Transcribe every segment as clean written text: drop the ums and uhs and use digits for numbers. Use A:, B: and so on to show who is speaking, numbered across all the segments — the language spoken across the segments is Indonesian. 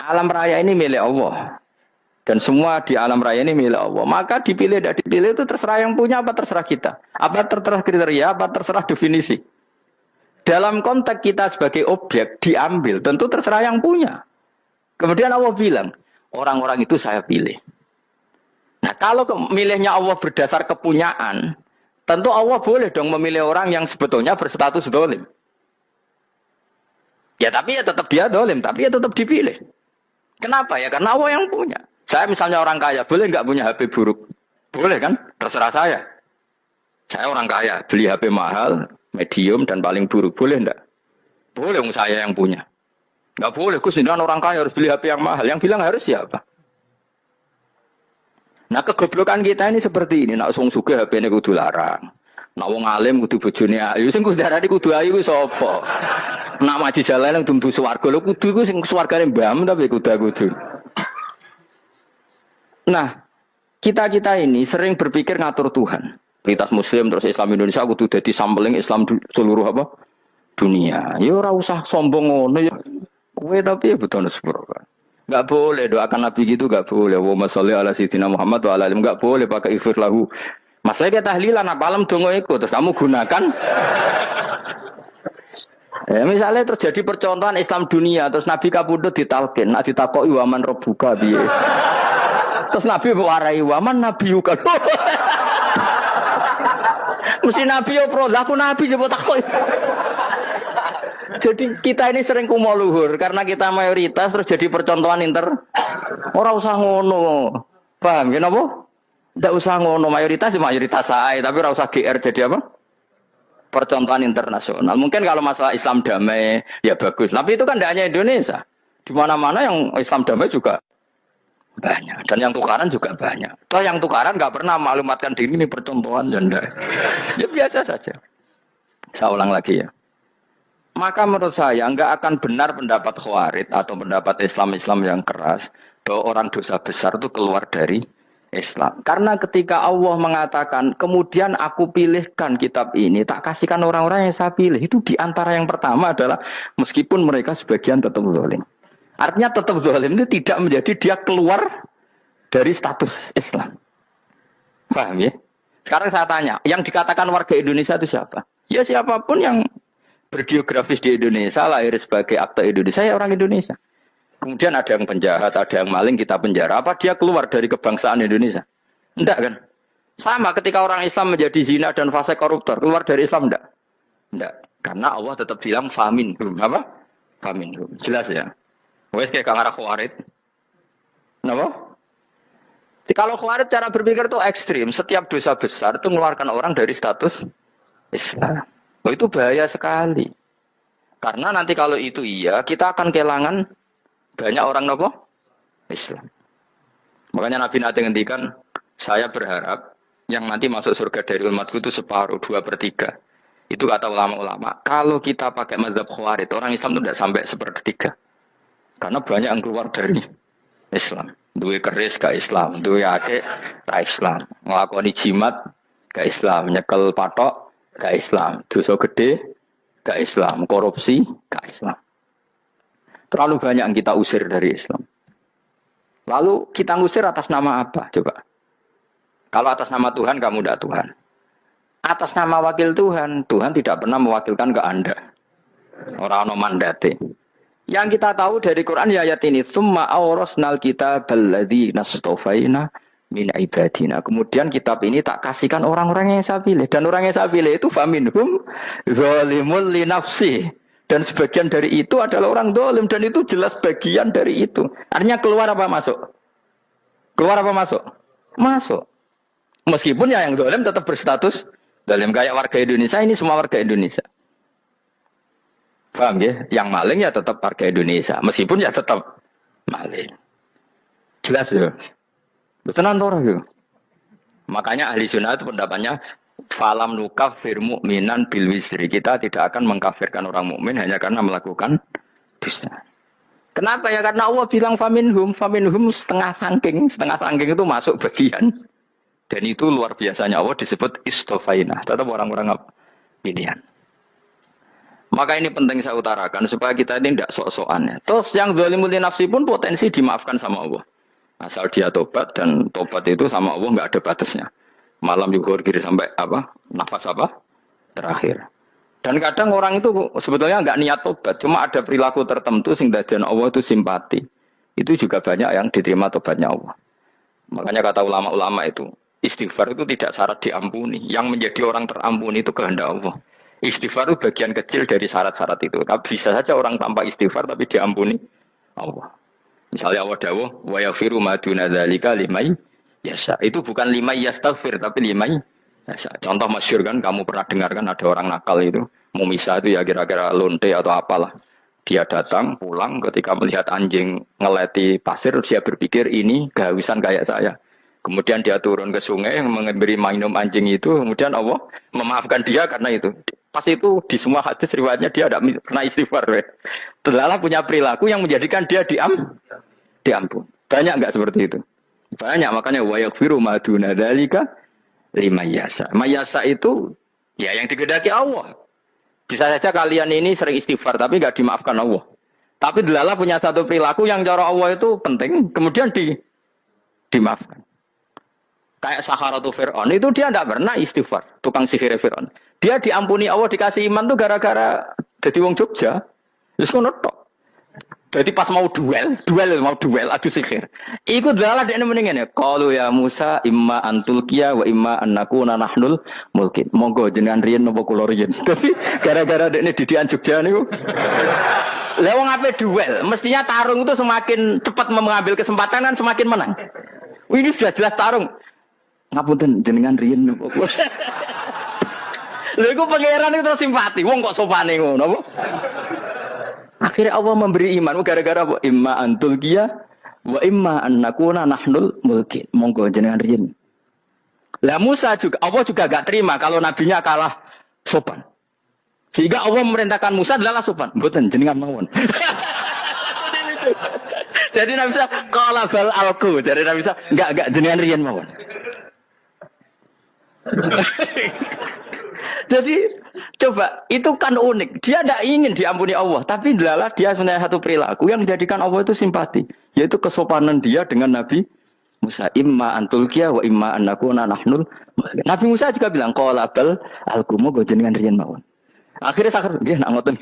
A: Alam raya ini milik Allah. Dan semua di alam raya ini milik Allah. Maka dipilih tidak dipilih itu terserah yang punya apa terserah kita. Apa terserah kriteria, apa terserah definisi. Dalam konteks kita sebagai objek diambil, tentu terserah yang punya. Kemudian Allah bilang, orang-orang itu saya pilih. Nah kalau milihnya Allah berdasar kepunyaan, tentu Allah boleh dong memilih orang yang sebetulnya berstatus dolim. Ya tapi ya tetap dia dolim, tapi ya tetap dipilih. Kenapa ya? Karena Allah yang punya. Saya misalnya orang kaya, boleh nggak punya HP buruk? Boleh kan? Terserah saya. Saya orang kaya, beli HP mahal, medium, dan paling buruk. Boleh enggak? Boleh saya yang punya. Nggak boleh, Gus, orang kaya harus beli HP yang mahal. Yang bilang harus siapa? Nah kegoblokan kita ini seperti ini. Nak sung suge HP ini kudu larang. Nak wong alim kudu bojone ayu. Sing kudu darani kudu ayu ku sapa? Nak maji jalan yang tumbuh swarga lho kudu ku sing swargane mbam tapi kudu. Nah, kita ini sering berpikir ngatur Tuhan. Prioritas Muslim terus Islam Indonesia kudu dadi sampling Islam seluruh apa? Dunia. Ya ora usah sombong ngono ya. Kowe tapi ya betul sepuro. Enggak boleh doakan Nabi gitu enggak boleh. Wa sholli ala sayyidina Muhammad wa ala alihi enggak boleh pakai ighfir lahu. Masalah kita tahlilan apa alam donga iku terus kamu gunakan. Misalnya terjadi percontohan Islam dunia terus Nabi kapundhut ditalkin, nak ditakoki waman rabbuka piye. Terus Nabi warai waman nabiyuka. Mesti Nabi yo pro, aku Nabi coba takut. Jadi kita ini sering kumo luhur karena kita mayoritas terus jadi percontohan Ora usah ngono. Paham ya napa? Ndak usah ngono mayoritas saya, tapi ora usah GR jadi apa? Percontohan internasional. Mungkin kalau masalah Islam damai ya bagus. Tapi itu kan tidak hanya Indonesia. Di mana-mana yang Islam damai juga banyak. Dan yang tukaran juga banyak. Toh yang tukaran nggak pernah maklumatkan diri ini percontohan janda. Ya biasa saja. Saya ulang lagi ya. Maka menurut saya nggak akan benar pendapat Khawarij atau pendapat Islam yang keras bahwa orang dosa besar itu keluar dari Islam. Karena ketika Allah mengatakan, kemudian aku pilihkan kitab ini, tak kasihkan orang-orang yang saya pilih. Itu diantara yang pertama adalah meskipun mereka sebagian tetap zalim. Artinya tetap zalim itu tidak menjadi dia keluar dari status Islam. Paham ya? Sekarang saya tanya, yang dikatakan warga Indonesia itu siapa? Ya siapapun yang bergeografis di Indonesia, lahir sebagai akta Indonesia, ya orang Indonesia. Kemudian ada yang penjahat, ada yang maling, kita penjara. Apa dia keluar dari kebangsaan Indonesia? Enggak kan? Sama ketika orang Islam menjadi zina dan fasik koruptor, keluar dari Islam enggak? Enggak. Karena Allah tetap bilang famin. Apa? Famin. Jelas ya? Wes kayak ngarah Khawarij. Kenapa? Kalau Khawarij cara berpikir itu ekstrim. Setiap dosa besar itu mengeluarkan orang dari status Islam. Oh, itu bahaya sekali. Karena nanti kalau itu iya, kita akan kehilangan banyak orang nopo Islam. Makanya Nabi nanti ngendikan, saya berharap yang nanti masuk surga dari umatku itu separuh, 2/3. Itu kata ulama-ulama. Kalau kita pakai mazhab Khawarij, orang Islam itu tidak sampai 1/3. Karena banyak yang keluar dari Islam. Duwe keris ke Islam, duwe akeh ke Islam, nglakoni jimat ke Islam, nyekel patok ke Islam, dosa gede ke Islam, korupsi ke Islam. Terlalu banyak yang kita usir dari Islam. Lalu kita ngusir atas nama apa? Coba. Kalau atas nama Tuhan, kamu tidak Tuhan. Atas nama wakil Tuhan, Tuhan tidak pernah mewakilkan ke Anda. Orang-orang mandate. Yang kita tahu dari Quran ya ayat ini, tsumma awrasnal kitabal ladzina astafaina min ibadina. Kemudian kitab ini tak kasihkan orang-orang yang saya pilih. Dan orang yang saya pilih itu faminhum zalimul li nafsi. Dan sebagian dari itu adalah orang zalim. Dan itu jelas bagian dari itu. Artinya keluar apa masuk? Keluar apa masuk? Masuk. Meskipun ya yang zalim tetap berstatus zalim. Kayak warga Indonesia, ini semua warga Indonesia. Paham ya? Yang maling ya tetap warga Indonesia. Meskipun ya tetap maling. Jelas ya? Betul orang ya? Makanya ahli sunnah itu pendapatnya falam nukafir mu'minan bil wisri. Kita tidak akan mengkafirkan orang mukmin hanya karena melakukan dosa. Kenapa ya? Karena Allah bilang faminhum setengah sangking itu masuk bagian. Dan itu luar biasanya Allah disebut istofaina. Tetap orang-orang pilihan. Maka ini penting saya utarakan supaya kita ini tidak sok-sokan ya. Terus yang zalimul nafsi pun potensi dimaafkan sama Allah. Asal dia tobat dan tobat itu sama Allah nggak ada batasnya. Malam yuhur kiri sampai apa? Nafas apa? Terakhir. Dan kadang orang itu sebetulnya nggak niat tobat, cuma ada perilaku tertentu sehingga dan Allah itu simpati. Itu juga banyak yang diterima tobatnya Allah. Makanya kata ulama-ulama itu, istighfar itu tidak syarat diampuni. Yang menjadi orang terampuni itu kehendak Allah. Istighfar itu bagian kecil dari syarat-syarat itu. Tapi bisa saja orang tanpa istighfar tapi diampuni Allah. Misalnya Allah dawuh, wa yaghfiru ma duna dzalika liman yasha. Itu bukan liman yastaghfir tapi liman yasha. Contoh masyhur kan kamu pernah dengar kan ada orang nakal itu, mau misah itu ya kira-kira lonte atau apalah. Dia datang pulang ketika melihat anjing ngeleti pasir dia berpikir ini kehausan kayak saya. Kemudian dia turun ke sungai memberi minum anjing itu, kemudian Allah memaafkan dia karena itu. Pas itu di semua hadis riwayatnya dia tidak pernah istighfar. Terlalu punya perilaku yang menjadikan dia diampun. Banyak enggak seperti itu? Banyak, makanya wa yaghfiru ma duna dzalika liman yasha. Mayasa itu ya yang digedaki Allah. Bisa saja kalian ini sering istighfar tapi enggak dimaafkan Allah. Tapi delala punya satu perilaku yang cara Allah itu penting, kemudian dimaafkan. Kayak Saharatu Fir'aun itu dia tidak pernah istighfar, tukang sihir Fir'aun. Dia diampuni Allah dikasih iman tuh gara-gara jadi wong Jogja. Terus ngono tok. Jadi pas mau duel adu sihir. Iku dalah dekne mendingan ya. Qalu ya Musa imma antulqiya wa imma annakuna nahnul mulkin. Monggo jenengan riyen napa kula riyen. Tapi gara-gara dekne didikan Jogja niku. Lah wong ape duel, mestinya tarung itu semakin cepat mengambil kesempatan kan semakin menang. Ini sudah jelas tarung. Ngapunten jenengan riyen napa kula. Lha iku pangeran itu terus simpati. Wong kok sopane ngono apa? Akhirnya Allah memberi iman gara-gara apa? Imma antul kia wa imma annakuna nahnul mulkin. Monggo jenengan riyen. Lah Musa juga Allah juga gak terima kalau nabinya kalah sopan. Sehingga Allah memerintahkan Musa adalah sopan. Mboten jenengan mawon. Jadi Nabi Musa qala bal alqu. Jadi Nabi Musa enggak jenengan riyen mawon. Jadi coba itu kan unik. Dia tidak ingin diampuni Allah, tapi adalah dia punya satu perilaku yang menjadikan Allah itu simpati, yaitu kesopanan dia dengan Nabi Musa. Imma antulqiya wa imma annakuna nahnul. Nabi Musa juga bilang qala bal alqumu go jenengan riyen mawon. Akhirnya sakar nggih nak ngoten.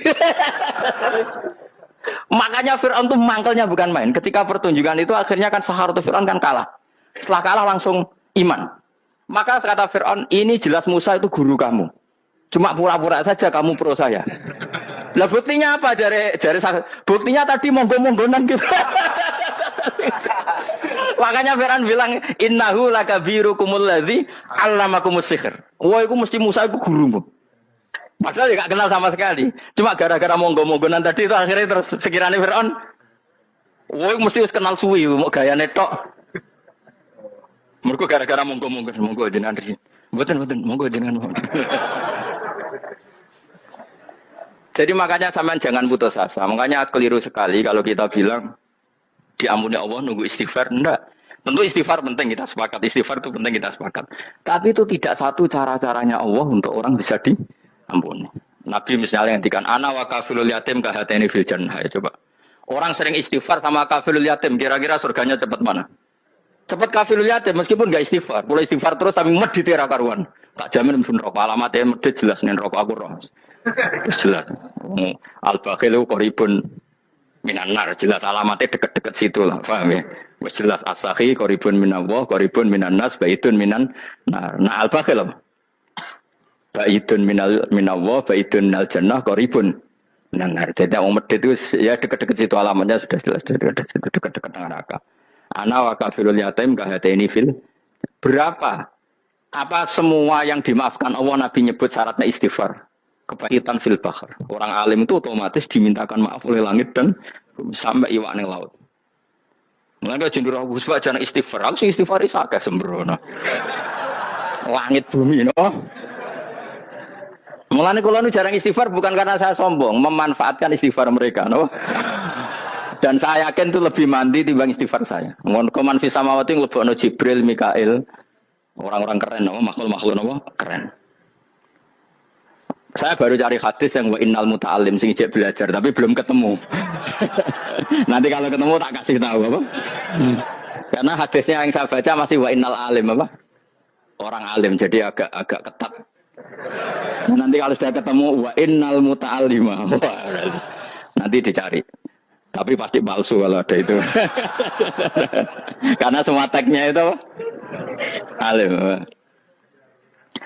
A: Makanya Firaun itu mangkelnya bukan main. Ketika pertunjukan itu akhirnya kan Saharatu Firaun kan kalah. Setelah kalah langsung iman. Maka kata Firaun, ini jelas Musa itu guru kamu. Cuma pura-pura saja kamu pro saya. Lah buktinya apa? Jare buktinya tadi monggo-monggonan gitu. Makanya Firaun bilang innahu lakabirukumul ladzi 'allamakumus sihr. Wah, iku mesti Musa iku gurumu. Padahal dia gak kenal sama sekali. Cuma gara-gara monggo-monggonan tadi itu akhirnya terus pikirannya Firaun. Wah, mesti wis kenal suwi mau gayane tok. Mergo gara-gara monggo jenengan riyen. Mboten monggo jenengan. Jadi makanya sampean jangan putus asa. Makanya keliru sekali kalau kita bilang diampuni Allah nunggu istighfar. Enggak. Tentu istighfar penting kita sepakat. Istighfar itu penting kita sepakat. Tapi itu tidak satu cara-caranya Allah untuk orang bisa diampuni. Nabi misalnya ngendikan ana wa kafilul yatim kahateni fil jannah. Ya, coba. Orang sering istighfar sama kafilul yatim kira-kira surganya cepat mana? Cepat kafilul yatim meskipun enggak istighfar. Boleh istighfar terus tapi medit ra karuan. Tak jamin pun rokok alamatnya medit jelas nen rokok aku roh. Jelas. Al-Bakhilu qoribun minan nar, jelas alamatnya deket-deket situ lah, paham ya? Wis jelas as-sakhi qoribun minallah, qoribun minan nas, baitun minan nar. Nah al-bakhil apa? Baitun minallah, baitun minal jannah, qoribun minan nar. Jadi wong medhit itu ya deket-deket situ alamatnya sudah jelas deket-deket neraka. Ana wa kafirul yatim kahateni fil. Berapa? Apa semua yang dimaafkan Allah Nabi nyebut syaratnya istighfar? Kebahitan fil bahr. Orang alim itu otomatis dimintakan maaf oleh langit dan sampai iwak ning laut. Mulane jendur aku sebab jangan istighfar. Aku sing istighfar iki akeh sembrono. Langit bumi no. Mulane kula nu jarang istighfar bukan karena saya sombong, memanfaatkan istighfar mereka no. Dan saya yakin itu lebih mandi timbang istighfar saya. Mun koman fi samawati nglebokno Jibril, Mikail. Orang-orang keren no, makhluk-makhluk no, keren. Saya baru cari hadis yang wa innal muta'allim sing ijek belajar tapi belum ketemu. Nanti kalau ketemu tak kasih tahu apa? Karena hadisnya yang saya baca masih wa innal alim apa? Orang alim jadi agak ketat. Nah, nanti kalau sudah ketemu wa innal muta'allima. Nanti dicari. Tapi pasti palsu kalau ada itu. Karena semua tagnya itu apa? Alim.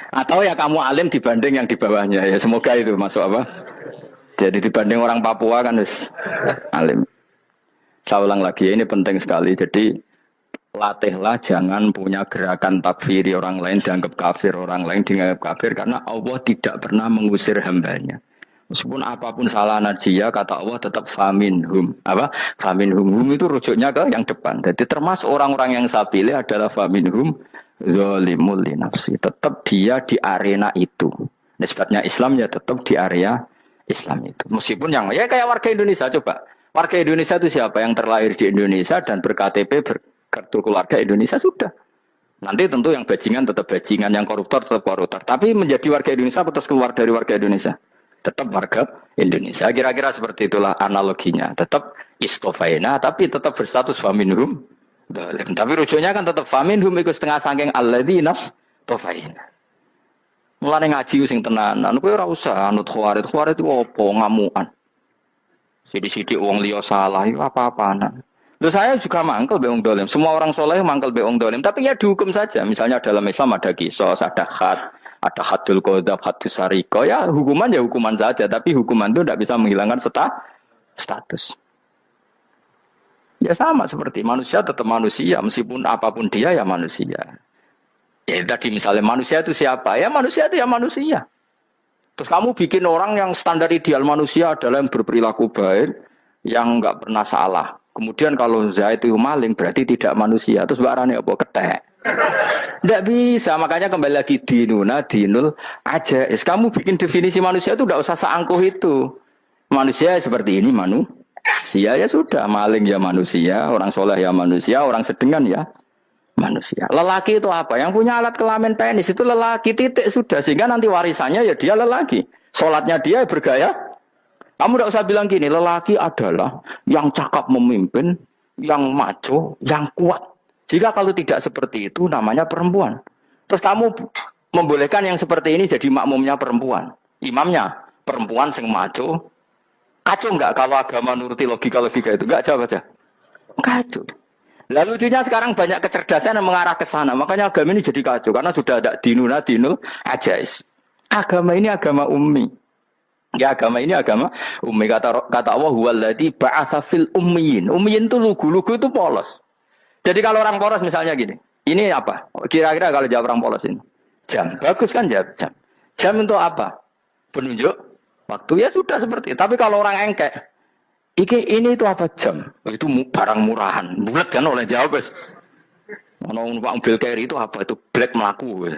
A: Atau ya kamu alim dibanding yang di bawahnya ya semoga itu masuk apa? Jadi dibanding orang Papua kan harus alim. Saya ulang lagi ini penting sekali. Jadi latihlah jangan punya gerakan takfiri orang lain dianggap kafir, orang lain dianggap kafir karena Allah tidak pernah mengusir hambanya. Meskipun apapun salah najiyah kata Allah tetap faminhum. Apa? Faminhum itu rujuknya ke yang depan. Jadi termasuk orang-orang yang saya pilih adalah faminhum zalimul li nafsi. Tetap dia di arena itu. Nisbatnya Islam ya tetap di area Islam itu. Meskipun yang ya kayak warga Indonesia coba. Warga Indonesia itu siapa yang terlahir di Indonesia dan ber-KTP berkartu keluarga Indonesia sudah. Nanti tentu yang bajingan tetap bajingan, yang koruptor tetap koruptor. Tapi menjadi warga Indonesia atau keluar dari warga Indonesia? Tetap warga Indonesia. Kira-kira seperti itulah analoginya. Tetap istofaina tapi tetap berstatus faminhum. Tapi rujuknya kan tetap faminhum ikut setengah sangking alladzina tofaina. Mulane ngaji sing tenanan, kowe ora usah anut khawarit. Khawarit itu apa ngamukan. Sidi-sidi wong liya salah itu apa-apaan. Loh saya juga mangkel be wong dolim. Semua orang soleh mangkel be wong dolim, tapi ya dihukum saja. Misalnya dalam Islam ada kisos, ada ada hadul qadzaf, hadus sariko. Ya hukuman saja, tapi hukuman itu tidak bisa menghilangkan status. Ya sama seperti manusia tetap manusia, meskipun apapun dia ya manusia. Ya tadi misalnya manusia itu siapa? Ya manusia itu ya manusia. Terus kamu bikin orang yang standar ideal manusia adalah yang berperilaku baik, yang enggak pernah salah. Kemudian kalau Zaid itu maling berarti tidak manusia. Terus barangnya apa? Ketek. Tidak bisa, makanya kembali lagi dinul aja. Kamu bikin definisi manusia itu tidak usah seangkuh itu. Manusia seperti ini manusia ya sudah, maling ya manusia, orang soleh ya manusia, orang sedengan ya manusia. Lelaki itu apa? Yang punya alat kelamin penis itu lelaki titik sudah. Sehingga nanti warisannya ya dia lelaki. Sholatnya dia bergaya. Kamu tidak usah bilang gini, lelaki adalah yang cakap memimpin, yang maco, yang kuat. Jika kalau tidak seperti itu namanya perempuan. Terus kamu membolehkan yang seperti ini jadi makmumnya perempuan. Imamnya perempuan sing maco. Kacau enggak kalau agama nuruti logika-logika itu? Enggak jawab aja. Kacau. Lalu lucunya sekarang banyak kecerdasan yang mengarah ke sana. Makanya agama ini jadi kacau. Karena sudah ada dinul ajais. Agama ini agama ummi. Ya agama ini agama ummi. Kata Allah, huwaladzi ba'atsa fil ummiyin. Ummiyin itu lugu-lugu itu polos. Jadi kalau orang polos misalnya gini. Ini apa? Kira-kira kalau jawab orang polos ini. Jam. Bagus kan jam. Jam untuk apa? Penunjuk waktu ya sudah seperti itu. Tapi kalau orang engkek. Ini itu apa jam? Itu barang murahan. Bulat kan oleh jawab. Ono mobil carry itu apa? Itu black melaku.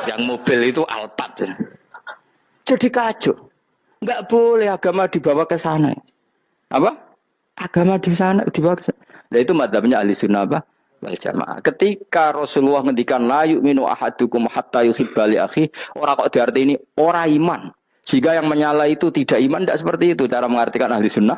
A: Yang mobil itu Alphard. Jadi kacau. Enggak boleh agama dibawa ke sana. Apa? Agama di sana dibawa ke sana. Nah itu madzhabnya ahli sunnah apa? Wal jamaah. Ketika Rasulullah ngendikan la yu'minu ahadukum hatta yuhibba li akhi, ora kok diarti ini ora iman. Jika yang menyala itu tidak iman, tidak seperti itu cara mengartikan ahli sunnah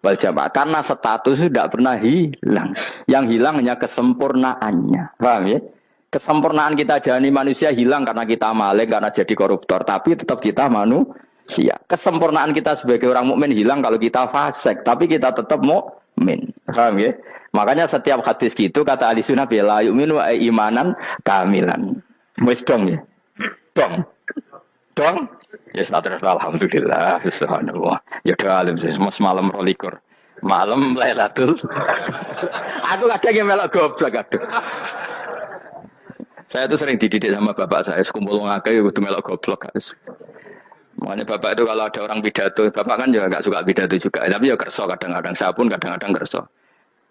A: wal jamaah. Karena status itu tidak pernah hilang. Yang hilang hanya kesempurnaannya. Paham ya? Kesempurnaan kita jalani manusia hilang karena kita maling, karena jadi koruptor. Tapi tetap kita manusia. Kesempurnaan kita sebagai orang mukmin hilang kalau kita fasik. Tapi kita tetap mukmin. Paham ya? Makanya setiap hadis gitu kata ahli sunnah la yu'minu imanan kamilan. Wis dong ya? Dong? Ya terus alhamdulillah subhanallah. Ya udah alim mas malam rolikur. Malam Lailatul. Aku kadang yang melok goblok aduh. Saya tuh sering dididik sama bapak saya, sekumpul wong akeh kudu melok goblok guys. Makanya bapak itu kalau ada orang pidato, bapak kan juga enggak suka pidato juga, tapi ya kerso kadang-kadang, saya pun kadang-kadang kerso.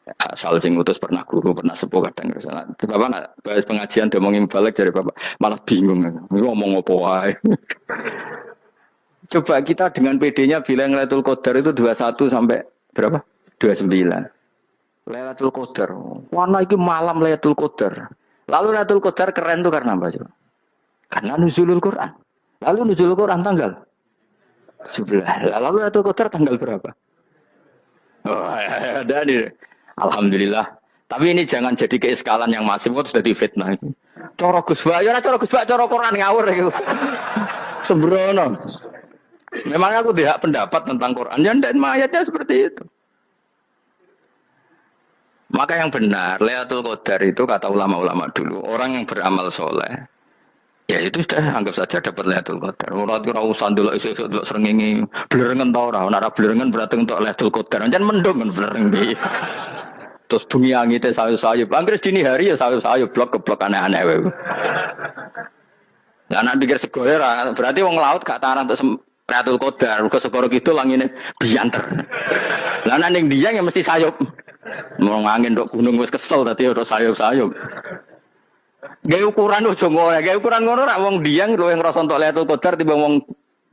A: Asal sing utus pernah guru, pernah sepuh kadang kerso. Bapak nak bahas pengajian ngomongin balik dari bapak, malah bingung. Ngomong apa wae. Coba kita dengan PD-nya bilang Lailatul Qadar itu 21 sampai berapa? 29. Lailatul Qadar. Warna itu malam Lailatul Qadar. Lalu Lailatul Qadar keren tuh karena apa coba? Karena nuzulul Quran. Lalu nuzul Quran tanggal 17. Lalu Lailatul Qadar tanggal berapa? Oh, ada nih. Alhamdulillah. Tapi ini jangan jadi keiskalan yang masif, kok sudah difitnah. Coro Gus Bak, ya coro Gus Bak, coro Quran ngawur gitu. Sembrono. Memang aku tidak pendapat tentang Quran, ya dan ayatnya seperti itu. Maka yang benar, Lailatul Qadar itu kata ulama-ulama dulu, orang yang beramal soleh, ya itu sudah anggap saja dapat Lailatul Qadar. Orang itu usah dulu isu-isu dulu serengingi, blerengan tau ora, ora blerengan berarti untuk Lailatul Qadar. Jangan mendung kan blereng di. Terus bunyi angitnya sayup-sayup. Anggris dini hari ya sayup-sayup, blok ke blok aneh-aneh. Nah, anak pikir segoyer, berarti wong laut gak tarang untuk Lailatul Qadar, ke segoro gitu langine bianter. Lah nek ning Dieng ya mesti sayup. Mau angin dok gunung wis kesel tadi udah sayup-sayup. Gaya ukuran ojo ngono, gaya ukuran ngono rak wong Dieng luwih ngrasa entuk Lailatul Qadar timbang wong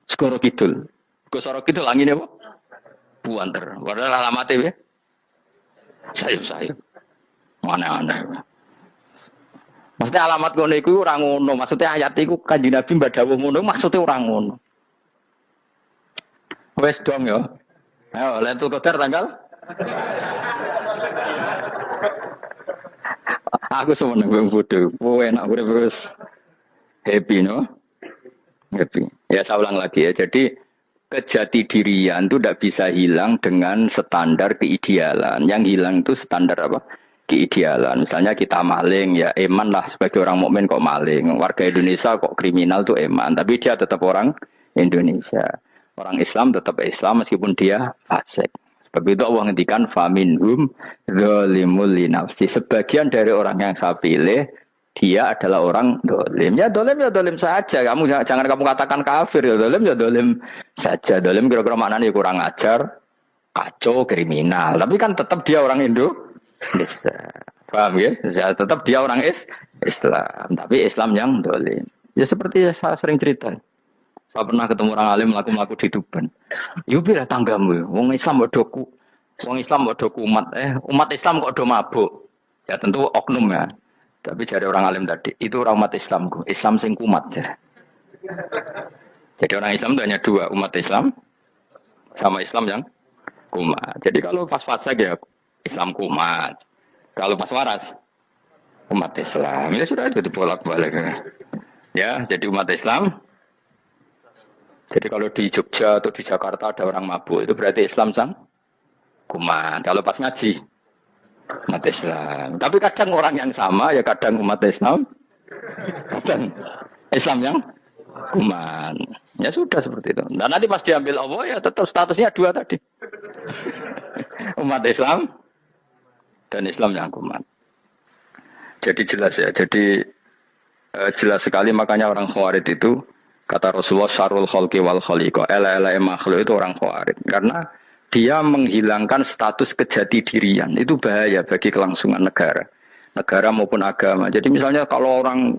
A: segoro kidul. Ke segoro kidul angine apa? Buanter. Padahal alamate ya. Sayup-sayup. Aneh-aneh. Maksudnya alamat ngono iku ora ngono, maksudnya ayat iku Kanjeng Nabi mbadhawuh ngono, maksudnya ora ngono. Wes dong ya. Ayo Lailatul Qadar tanggal. Aku seneng wong bodoh. Enak urip wis happy no. Happy. Ya saya ulang lagi ya. Jadi kejati dirian itu tidak bisa hilang dengan standar keidealan. Yang hilang itu standar apa? Keidealan. Misalnya kita maling, ya eman lah sebagai orang mukmin kok maling. Warga Indonesia kok kriminal tuh eman. Tapi dia tetap orang Indonesia. Orang Islam tetap Islam meskipun dia fasik. Sebab itu Allah ngendikan faminhum zalimul linafsi. Sebagian dari orang yang saya pilih dia adalah orang dolim. Ya dolim saja. Kamu jangan kamu katakan kafir ya dolim saja. Dolim kira-kira maknanya kurang ajar, kacau, kriminal. Tapi kan tetap dia orang Indonesia. Paham ya? Tetap dia orang Islam. Tapi Islam yang dolim. Ya seperti saya sering cerita. Saya pernah ketemu orang alim melaku-melaku di Tuban. Yo bila tanggamu, wong Islam bodohku. Wong Islam bodohku umat Islam kok do mabuk. Ya tentu oknum ya. Tapi dari orang alim tadi, itu orang umat Islamku. Islam sing kumat. Jadi orang Islam itu hanya dua, umat Islam sama Islam yang kumat. Jadi kalau pas fase ya Islam kumat. Kalau pas waras umat Islam. Ya sudah itu bolak-balik. Ya, jadi umat Islam. Jadi kalau di Jogja atau di Jakarta ada orang mabuk, itu berarti Islam sang kumat. Kalau pas ngaji umat Islam. Tapi kadang orang yang sama ya kadang umat Islam, kadang Islam yang kuman. Ya sudah seperti itu. Dan nanti pas diambil Allah ya tetap statusnya dua tadi. Umat Islam dan Islam yang kuman. Jadi jelas ya. Jadi jelas sekali makanya orang Khawarij itu kata Rasulullah syarrul khalqi wal khaliqa. Ela makhluk itu orang Khawarij karena dia menghilangkan status kejati dirian. Itu bahaya bagi kelangsungan negara maupun agama. Jadi misalnya kalau orang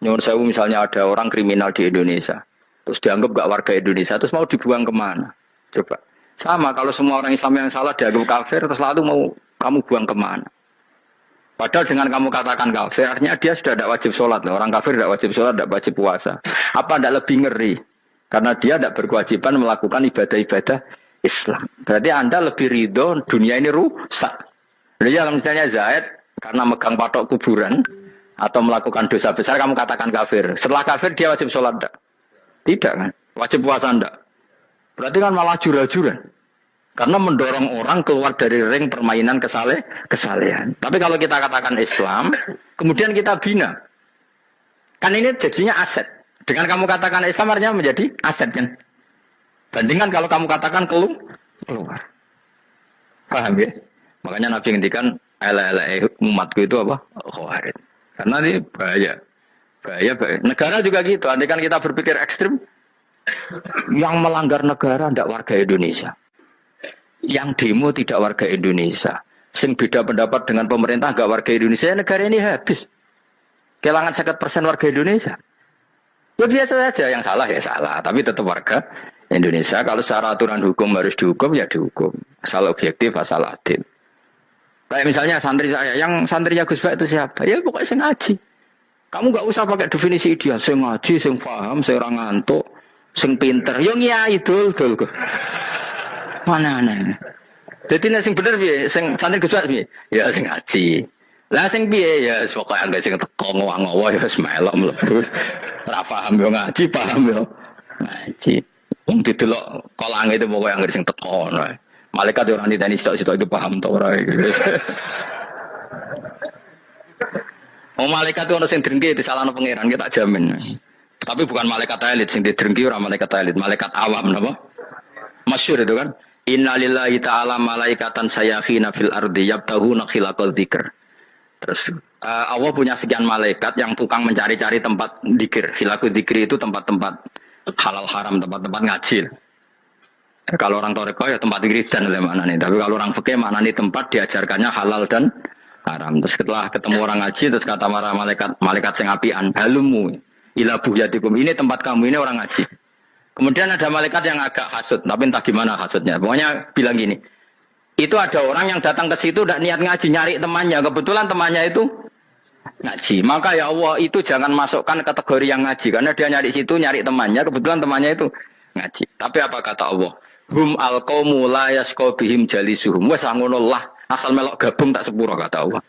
A: nyuwun sewu misalnya ada orang kriminal di Indonesia, terus dianggap gak warga Indonesia, terus mau dibuang kemana? Coba. Sama kalau semua orang Islam yang salah dianggap kafir, terus lalu mau kamu buang kemana? Padahal dengan kamu katakan kafir, artinya dia sudah tidak wajib sholat. Orang kafir tidak wajib sholat, tidak wajib puasa. Apa tidak lebih ngeri? Karena dia tidak berkewajiban melakukan ibadah-ibadah Islam. Berarti Anda lebih ridho dunia ini rusak. Jadi kalau misalnya Zaid karena megang patok kuburan atau melakukan dosa besar kamu katakan kafir. Setelah kafir dia wajib sholat enggak? Tidak kan? Wajib puasa enggak? Berarti kan malah jura-jura. Karena mendorong orang keluar dari ring permainan kesalehan. Tapi kalau kita katakan Islam, kemudian kita bina. Kan ini jadinya aset. Dengan kamu katakan Islam artinya menjadi aset kan? Bandingkan kalau kamu katakan keluar. Paham ya? Makanya Nabi ngendikan umatku itu apa? Khawarij. Karena ini bahaya. Bahaya. Negara juga gitu. Andai kan kita berpikir ekstrim, yang melanggar negara tidak warga Indonesia. Yang demo tidak warga Indonesia. Sing beda pendapat dengan pemerintah enggak warga Indonesia, negara ini habis. Kehilangan 50% warga Indonesia. Ya biasa saja, yang salah ya salah, tapi tetap warga Indonesia. Kalau secara aturan hukum harus dihukum ya dihukum. Asal objektif, asal adil. Kayak misalnya santri saya, yang santrinya Gus Bak itu siapa? Ya pokoknya saya ngaji. Kamu nggak usah pakai definisi ideal. Sing ngaji, sing paham, sing ora ngantuk, sing pinter. Yo ngiyai dul. Mana aneh. Jadi nek sing bener piye? Sing santri Gus piye? Ya sing ngaji. Lah sing piye ya pokoke anggere sing teko ngowo ya wis melok mlebu. Ora paham yo ngaji, paham yo ngaji. Wong didelok kolange itu pokoke anggere sing teko ngono. Malaikat yo ora niteni sitok-sitok itu paham to ora iki. Oh malaikat itu ono sing drengki disalahno pangeran kita jamin. Tapi bukan malaikat elit sing didrengki ora malaikat elit, malaikat awam napa? Masyhur itu kan. Innalillahi ta'ala malaikatan sayakhina fil ardi yabtahuna khilaqal dzikr. Terus Allah punya sekian malaikat yang tukang mencari-cari tempat dzikir. Khilaqul dzikri itu tempat-tempat halal haram, tempat-tempat ngaji. Kalau orang toreko ya tempat wiridan mana nih. Tapi kalau orang fikih mana nih tempat diajarkannya halal dan haram. Terus setelah ketemu orang ngaji terus kata para malaikat sing apian, halumu ila buhyatikum. Ini tempat kamu, ini orang ngaji. Kemudian ada malaikat yang agak hasud, tapi entah gimana hasudnya. Pokoknya bilang gini, itu ada orang yang datang ke situ udah niat ngaji, nyari temannya. Kebetulan temannya itu ngaji. Maka ya Allah itu jangan masukkan kategori yang ngaji. Karena dia nyari situ, nyari temannya. Kebetulan temannya itu ngaji. Tapi apa kata Allah? Hum al-qawmu la yasqa bihim jalisuhum. Wes ngono lah, asal melok gabung tak sepuro kata Allah.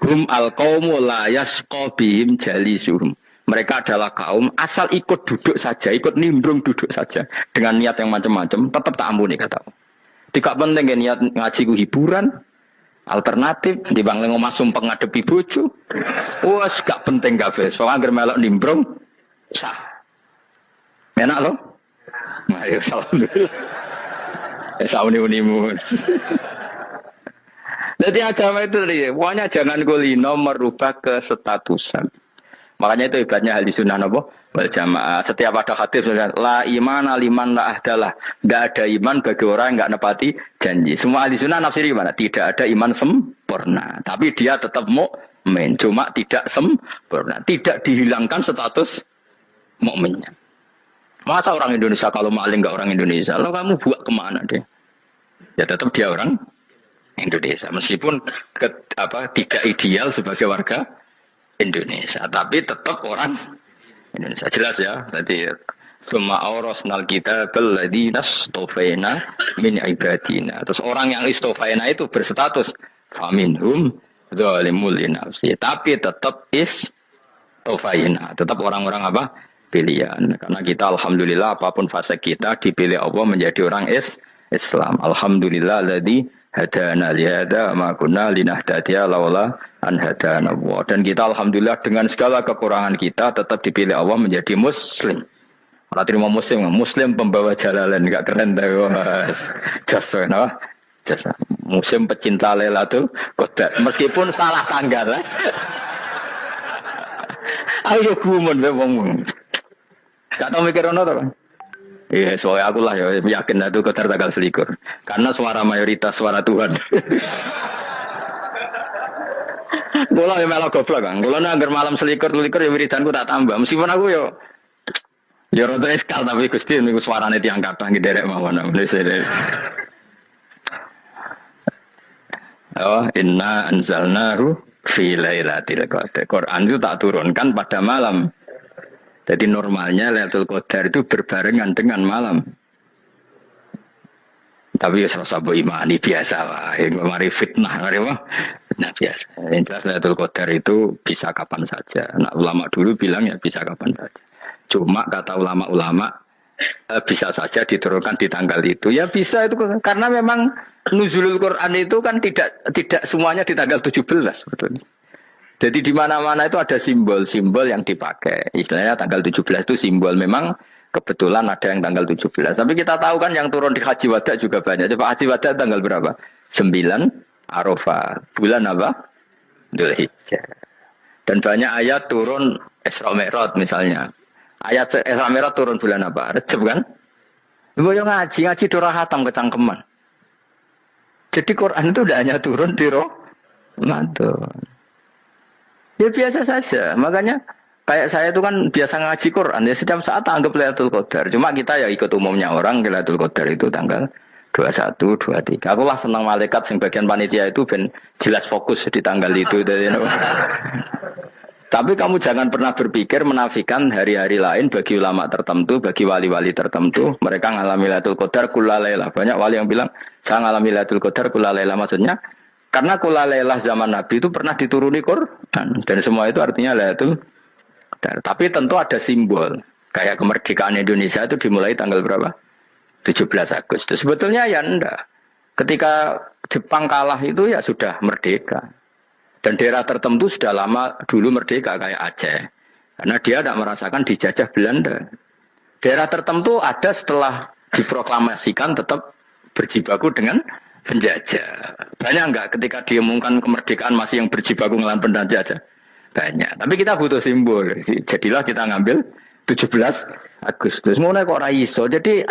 A: Hum al-qawmu la yasqa bihim jalisuhum. Mereka adalah kaum asal ikut duduk saja, ikut nimbrung duduk saja dengan niat yang macam-macam, tetap tak ampuni kata Allah. Tidak penting ya niat ngaji ku hiburan, alternatif di bang lengo masum pengadepi bojo. Wes gak penting kabeh. Soale anggere melok nimbrung sah. Enak loh. Ayo alhamdulillah. Sauni-unimu. Jadi agama itu tadi, pokoknya jangan golino merubah kestatusan. Makanya itu ibaratnya ahli sunnah napa wal jamaah. Setiap ada hadis la iman liman la ahdalah. Enggak ada iman bagi orang yang enggak nepati janji. Semua ahli sunnah nafsiri mana? Tidak ada iman sempurna. Tapi dia tetap mukmin, cuma tidak sempurna. Tidak dihilangkan status mukminnya. Masa orang Indonesia kalau maling enggak orang Indonesia? Lalu kamu buat kemana dia? Ya tetap dia orang Indonesia. Meskipun tidak ideal sebagai warga Indonesia, tapi tetap orang Indonesia. Jelas ya. Jadi summa awrasnal kitabal ladzina istofaina min ibadina. Terus orang yang istofaina itu berstatus faminhum zalimul linafsi. Tapi tetap istofaina. Tetap orang-orang apa? Pilihan. Karena kita alhamdulillah apapun fase kita dipilih Allah menjadi orang Islam. Alhamdulillah alladzi hadana lihada ma kunna linahtadiya laula an hadana Allah. Dan kita alhamdulillah dengan segala kekurangan kita tetap dipilih Allah menjadi muslim. Ora terima muslim pembawa jalalan, enggak keren ta Mas. Jasa no. Jasa. Muslim pecinta Lailatul Qadar meskipun salah tanggal. Ayo gumun wae wong. Gak tau mikir ono to, Bang. Iya, soalnya aku lah ya yakin itu Qadar tanggal 21. Karena suara mayoritas suara Tuhan. Bola ya melok goblok kan. Bola anggar malam 21 ya wiridanku tak tambah. Meskipun aku ya rada eskal tapi Gusti niku suarane tiyang kathah nderek mawon. Oh, inna anzalnahu fi lailatul qadar. Quran itu tak turunkan pada malam. Jadi normalnya Lailatul Qadar itu berbarengan dengan malam. Tapi ya sabu imani biasa lah. Yang mari fitnah, mari wah. Nah biasa. Yang jelas Lailatul Qadar itu bisa kapan saja. Nah ulama dulu bilang ya bisa kapan saja. Cuma kata ulama-ulama bisa saja diturunkan di tanggal itu. Ya bisa itu karena memang nuzulul Quran itu kan tidak semuanya di tanggal 17 sebetulnya. Jadi di mana-mana itu ada simbol-simbol yang dipakai. Istilahnya tanggal 17 itu simbol. Memang kebetulan ada yang tanggal 17. Tapi kita tahu kan yang turun di Haji Wada juga banyak. Coba Haji Wada tanggal berapa? 9 Arafah. Bulan apa? Dzulhijjah. Dan banyak ayat turun Isra Mi'raj misalnya. Ayat Isra Mi'raj turun bulan apa? Rejab kan? Ibu yang ngaji durah hatam kecangkeman. Jadi Quran itu tidak hanya turun di Ramadan. Ya biasa saja. Makanya kayak saya itu kan biasa ngaji Quran. Ya setiap saat anggap Lailatul Qadar. Cuma kita ya ikut umumnya orang Lailatul Qadar itu tanggal 21, 23. Aku lah senang malaikat yang bagian panitia itu ben jelas fokus di tanggal itu. Tapi kamu jangan pernah berpikir menafikan hari-hari lain bagi ulama tertentu, bagi wali-wali tertentu. Mereka ngalami Lailatul Qadar kulalailah. Banyak wali yang bilang, saya ngalami Lailatul Qadar kulalailah. Maksudnya, karena kulalailah zaman Nabi itu pernah dituruni Quran. Dan semua itu artinya Lailatul Qadar. Tapi tentu ada simbol. Kayak kemerdekaan Indonesia itu dimulai tanggal berapa? 17 Agustus. Sebetulnya ya enggak. Ketika Jepang kalah itu ya sudah merdeka. Dan daerah tertentu sudah lama dulu merdeka kayak Aceh. Karena dia tidak merasakan dijajah Belanda. Daerah tertentu ada setelah diproklamasikan tetap berjibaku dengan penjajah. Banyak enggak ketika diumumkan kemerdekaan masih yang berjibaku dengan penjajah? Banyak. Tapi kita butuh simbol. Jadilah kita ngambil 17 Agustus. Mulai kok raiso. Jadi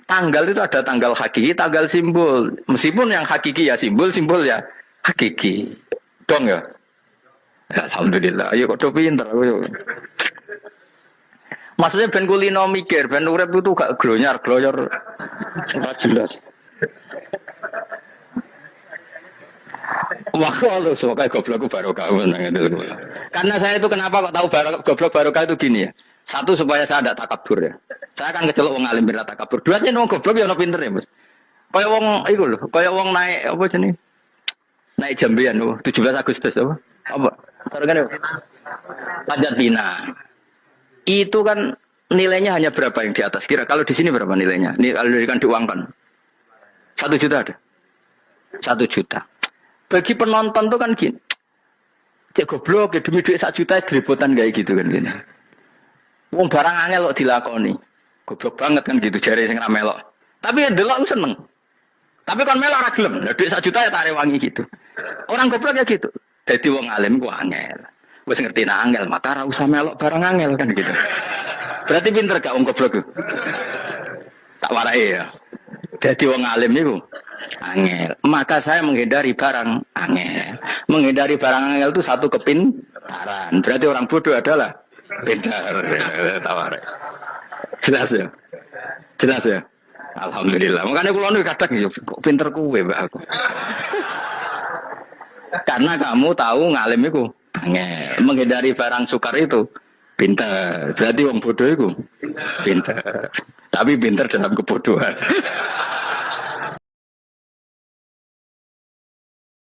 A: tanggal itu ada tanggal hakiki, tanggal simbol. Meskipun yang hakiki ya simbol, simbol ya hakiki. Dong ya? Ya alhamdulillah. Ayo kok pinter. Maksudnya ben kulino mikir, ben urip itu gak glonyar, gloyor. Ora jelas. Wah, kalau semoga goblokku barokah gitu. Karena saya itu kenapa kok tahu goblok barokah itu gini ya. Satu supaya saya tidak takabur ya. Saya akan kecelok wong alim bila takabur. Dua aja wong goblok ya ono pinter ya, Mas. Kaya wong iku lho, kaya wong naik apa jenenge? Naik jambian loh, 17 Agustus apa? Apa? Targetnya Panjat Pinang. Itu kan nilainya hanya berapa yang di atas? Kira kalau di sini berapa nilainya? Ini kalau diuangkan 1 juta ada. 1 juta. Bagi penonton tuh kan gini. Cek goblok ya demi duit 1 juta geributan kayak gitu kan gini. Wong barang angel kok dilakoni. Goblok banget kan gitu jare sing ra melok. Tapi ya delok seneng. Tapi kan melok ora gelem. Lah duit 1 juta ya tak rewangi gitu. Orang goblok ya gitu. Jadi wong alim ku angel. Wis ngerti nak angel, maka ora usah melok barang angel kan gitu. Berarti pinter gak wong goblok ku? Tak warai ya. Jadi wong alim niku angel. Maka saya menghindari barang angel. Menghindari barang angel itu satu kepintaran. Berarti orang bodoh adalah pintar. Tak warai. Jelas ya? Jelas ya? Alhamdulillah. Makanya kula nu kadang yo kok pinter kuwe Mbak aku. Karena kamu tahu ngalim iku angel. Menghindari barang sukar itu pintar. Berarti wong bodoh iku pintar. Tapi pintar dalam kebodohan.